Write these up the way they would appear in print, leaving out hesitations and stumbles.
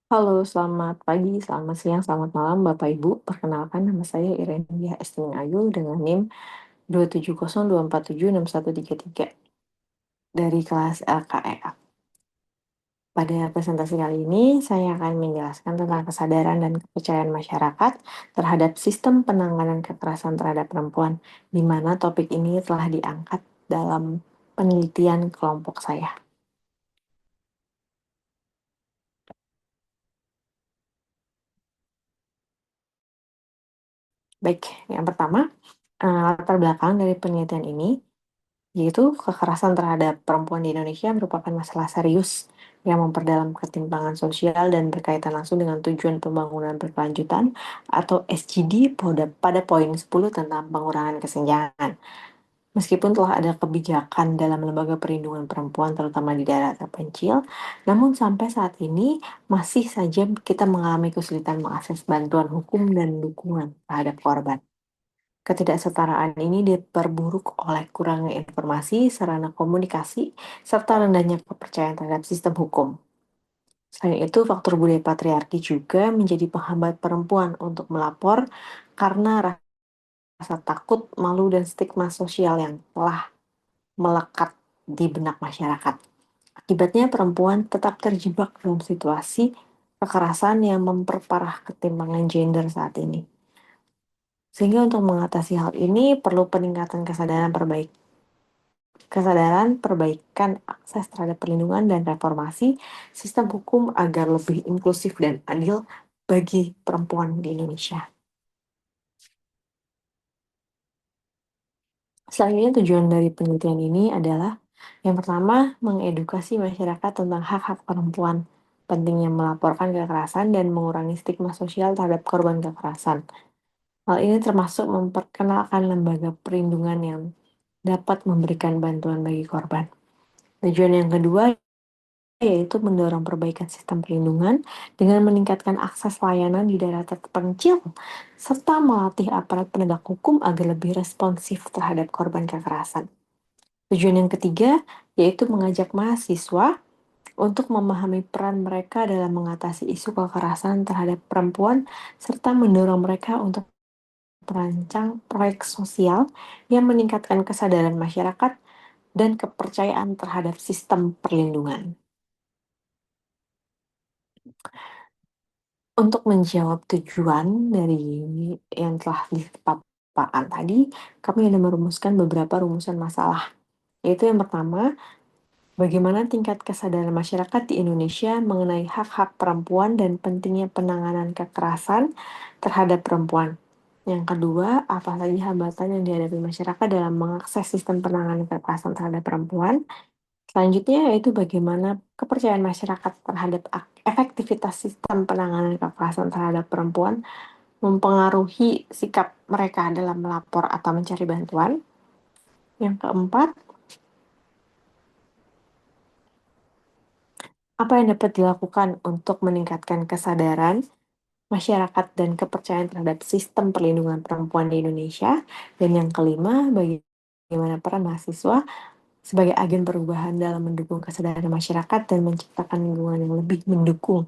Halo, selamat pagi, selamat siang, selamat malam, Bapak Ibu. Perkenalkan, nama saya Irenia Estining Ayu dengan NIM 27024761133 dari kelas LKEA. Pada presentasi kali ini, saya akan menjelaskan tentang kesadaran dan kepercayaan masyarakat terhadap sistem penanganan kekerasan terhadap perempuan, di mana topik ini telah diangkat dalam penelitian kelompok saya. Baik, yang pertama, latar belakang dari penelitian ini yaitu kekerasan terhadap perempuan di Indonesia merupakan masalah serius yang memperdalam ketimpangan sosial dan berkaitan langsung dengan tujuan pembangunan berkelanjutan atau SGD pada poin 10 tentang pengurangan kesenjangan. Meskipun telah ada kebijakan dalam lembaga perlindungan perempuan terutama di daerah terpencil, namun sampai saat ini masih saja kita mengalami kesulitan mengakses bantuan hukum dan dukungan terhadap korban. Ketidaksetaraan ini diperburuk oleh kurangnya informasi, sarana komunikasi, serta rendahnya kepercayaan terhadap sistem hukum. Selain itu, faktor budaya patriarki juga menjadi penghambat perempuan untuk melapor karena rasa takut, malu, dan stigma sosial yang telah melekat di benak masyarakat. Akibatnya, perempuan tetap terjebak dalam situasi kekerasan yang memperparah ketimpangan gender saat ini. Sehingga untuk mengatasi hal ini perlu peningkatan kesadaran, perbaikan akses terhadap perlindungan dan reformasi sistem hukum agar lebih inklusif dan adil bagi perempuan di Indonesia. Selanjutnya tujuan dari penelitian ini adalah yang pertama, mengedukasi masyarakat tentang hak-hak perempuan, pentingnya melaporkan kekerasan dan mengurangi stigma sosial terhadap korban kekerasan. Hal ini termasuk memperkenalkan lembaga perlindungan yang dapat memberikan bantuan bagi korban. Tujuan yang kedua yaitu mendorong perbaikan sistem perlindungan dengan meningkatkan akses layanan di daerah terpencil, serta melatih aparat penegak hukum agar lebih responsif terhadap korban kekerasan. Tujuan yang ketiga yaitu mengajak mahasiswa untuk memahami peran mereka dalam mengatasi isu kekerasan terhadap perempuan, serta mendorong mereka untuk merancang proyek sosial yang meningkatkan kesadaran masyarakat dan kepercayaan terhadap sistem perlindungan. Untuk menjawab tujuan dari yang telah dipaparkan tadi, kami ada merumuskan beberapa rumusan masalah. Yaitu yang pertama, bagaimana tingkat kesadaran masyarakat di Indonesia mengenai hak-hak perempuan dan pentingnya penanganan kekerasan terhadap perempuan. Yang kedua, apa saja hambatan yang dihadapi masyarakat dalam mengakses sistem penanganan kekerasan terhadap perempuan. Selanjutnya yaitu bagaimana kepercayaan masyarakat terhadap efektivitas sistem penanganan kekerasan terhadap perempuan mempengaruhi sikap mereka dalam melapor atau mencari bantuan. Yang keempat, apa yang dapat dilakukan untuk meningkatkan kesadaran masyarakat dan kepercayaan terhadap sistem perlindungan perempuan di Indonesia. Dan yang kelima, bagaimana peran mahasiswa sebagai agen perubahan dalam mendukung kesadaran masyarakat dan menciptakan lingkungan yang lebih mendukung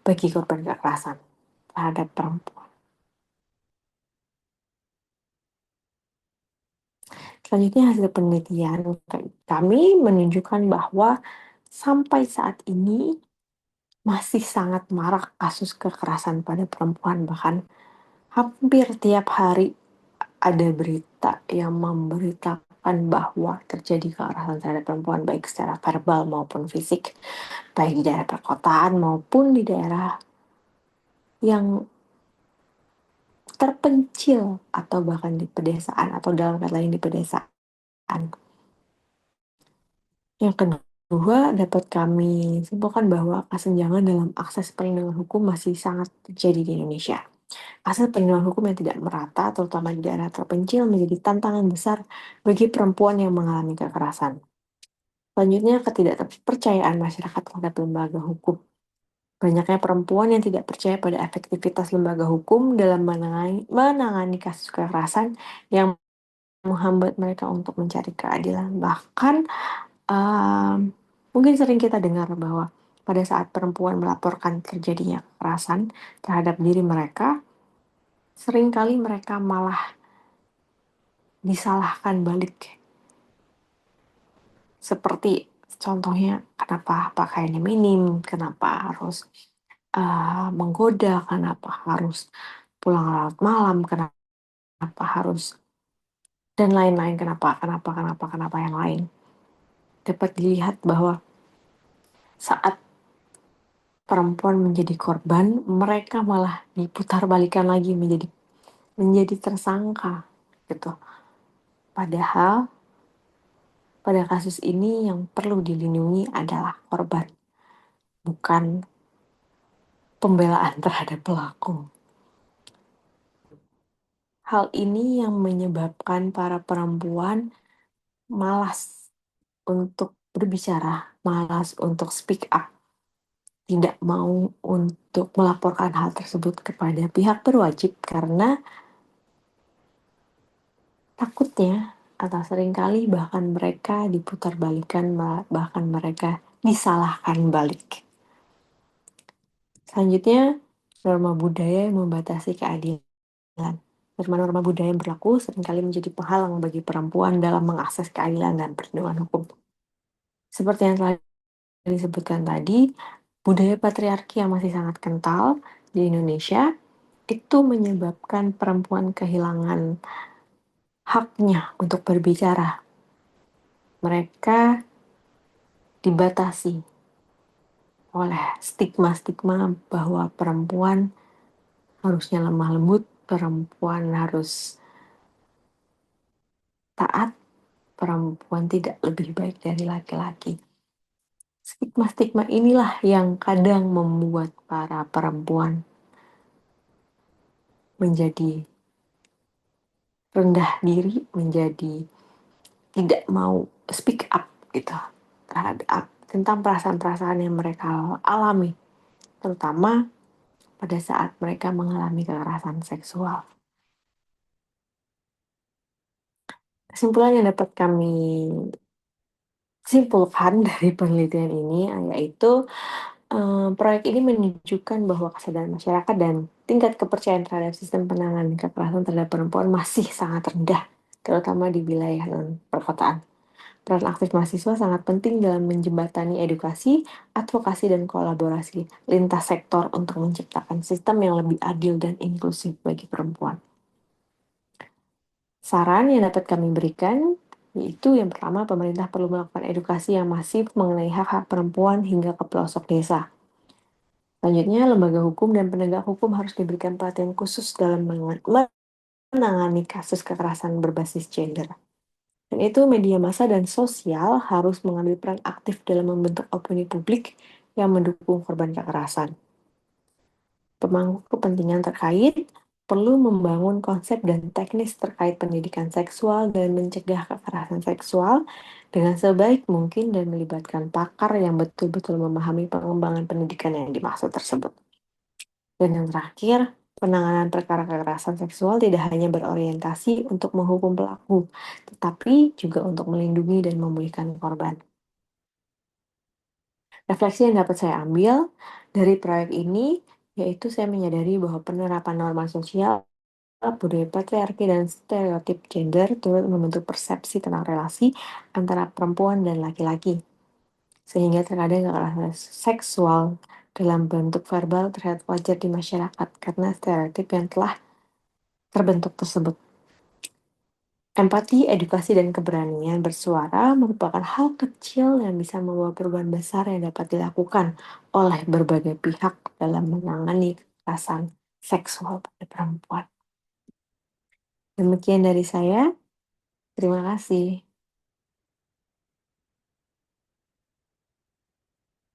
bagi korban kekerasan terhadap perempuan. Selanjutnya hasil penelitian kami menunjukkan bahwa sampai saat ini masih sangat marak kasus kekerasan pada perempuan, bahkan hampir tiap hari ada berita yang memberitakan bahwa terjadi kekerasan terhadap perempuan baik secara verbal maupun fisik, baik di daerah perkotaan maupun di daerah yang terpencil atau bahkan di pedesaan atau dalam kata lain di pedesaan. Yang kedua, dapat kami simpulkan bahwa kesenjangan dalam akses perlindungan hukum masih sangat terjadi di Indonesia. Akses perlindungan hukum yang tidak merata, terutama di daerah terpencil, menjadi tantangan besar bagi perempuan yang mengalami kekerasan. Selanjutnya, ketidakpercayaan masyarakat terhadap lembaga hukum. Banyaknya perempuan yang tidak percaya pada efektivitas lembaga hukum dalam menangani kasus kekerasan yang menghambat mereka untuk mencari keadilan. Bahkan, mungkin sering kita dengar bahwa pada saat perempuan melaporkan terjadinya kekerasan terhadap diri mereka, seringkali mereka malah disalahkan balik. Seperti contohnya, kenapa pakaiannya minim, kenapa harus menggoda, kenapa harus pulang larut malam, kenapa harus, dan lain-lain, kenapa yang lain. Dapat dilihat bahwa saat perempuan menjadi korban, mereka malah diputar balikan lagi menjadi tersangka gitu. Padahal pada kasus ini yang perlu dilindungi adalah korban, bukan pembelaan terhadap pelaku. Hal ini yang menyebabkan para perempuan malas untuk berbicara, malas untuk speak up, tidak mau untuk melaporkan hal tersebut kepada pihak berwajib karena takutnya atau seringkali bahkan mereka diputar balikan, bahkan mereka disalahkan balik. Selanjutnya, norma budaya yang membatasi keadilan. Norma-norma budaya yang berlaku seringkali menjadi penghalang bagi perempuan dalam mengakses keadilan dan perlindungan hukum. Seperti yang telah disebutkan tadi, budaya patriarki yang masih sangat kental di Indonesia itu menyebabkan perempuan kehilangan haknya untuk berbicara. Mereka dibatasi oleh stigma-stigma bahwa perempuan harusnya lemah lembut, perempuan harus taat, perempuan tidak lebih baik dari laki-laki. Stigma-stigma inilah yang kadang membuat para perempuan menjadi rendah diri, menjadi tidak mau speak up gitu terhadap tentang perasaan-perasaan yang mereka alami, terutama pada saat mereka mengalami kekerasan seksual. Kesimpulan yang dapat kami simpulkan dari penelitian ini yaitu proyek ini menunjukkan bahwa kesadaran masyarakat dan tingkat kepercayaan terhadap sistem penanganan kekerasan terhadap perempuan masih sangat rendah, terutama di wilayah non-perkotaan. Peran aktif mahasiswa sangat penting dalam menjembatani edukasi, advokasi, dan kolaborasi lintas sektor untuk menciptakan sistem yang lebih adil dan inklusif bagi perempuan. Saran yang dapat kami berikan yaitu yang pertama, pemerintah perlu melakukan edukasi yang masif mengenai hak-hak perempuan hingga ke pelosok desa. Selanjutnya, lembaga hukum dan penegak hukum harus diberikan perhatian khusus dalam menangani kasus kekerasan berbasis gender. Dan itu media massa dan sosial harus mengambil peran aktif dalam membentuk opini publik yang mendukung korban kekerasan. Pemangku kepentingan terkait perlu membangun konsep dan teknis terkait pendidikan seksual dan mencegah kekerasan seksual dengan sebaik mungkin dan melibatkan pakar yang betul-betul memahami pengembangan pendidikan yang dimaksud tersebut. Dan yang terakhir, penanganan perkara kekerasan seksual tidak hanya berorientasi untuk menghukum pelaku, tetapi juga untuk melindungi dan memulihkan korban. Refleksi yang dapat saya ambil dari proyek ini, yaitu saya menyadari bahwa penerapan norma sosial, budaya patriarki, dan stereotip gender turut membentuk persepsi tentang relasi antara perempuan dan laki-laki. Sehingga terkadang kekerasan seksual dalam bentuk verbal terlihat wajar di masyarakat karena stereotip yang telah terbentuk tersebut. Empati, edukasi, dan keberanian bersuara merupakan hal kecil yang bisa membawa perubahan besar yang dapat dilakukan oleh berbagai pihak dalam menangani kekerasan seksual pada perempuan. Demikian dari saya. Terima kasih.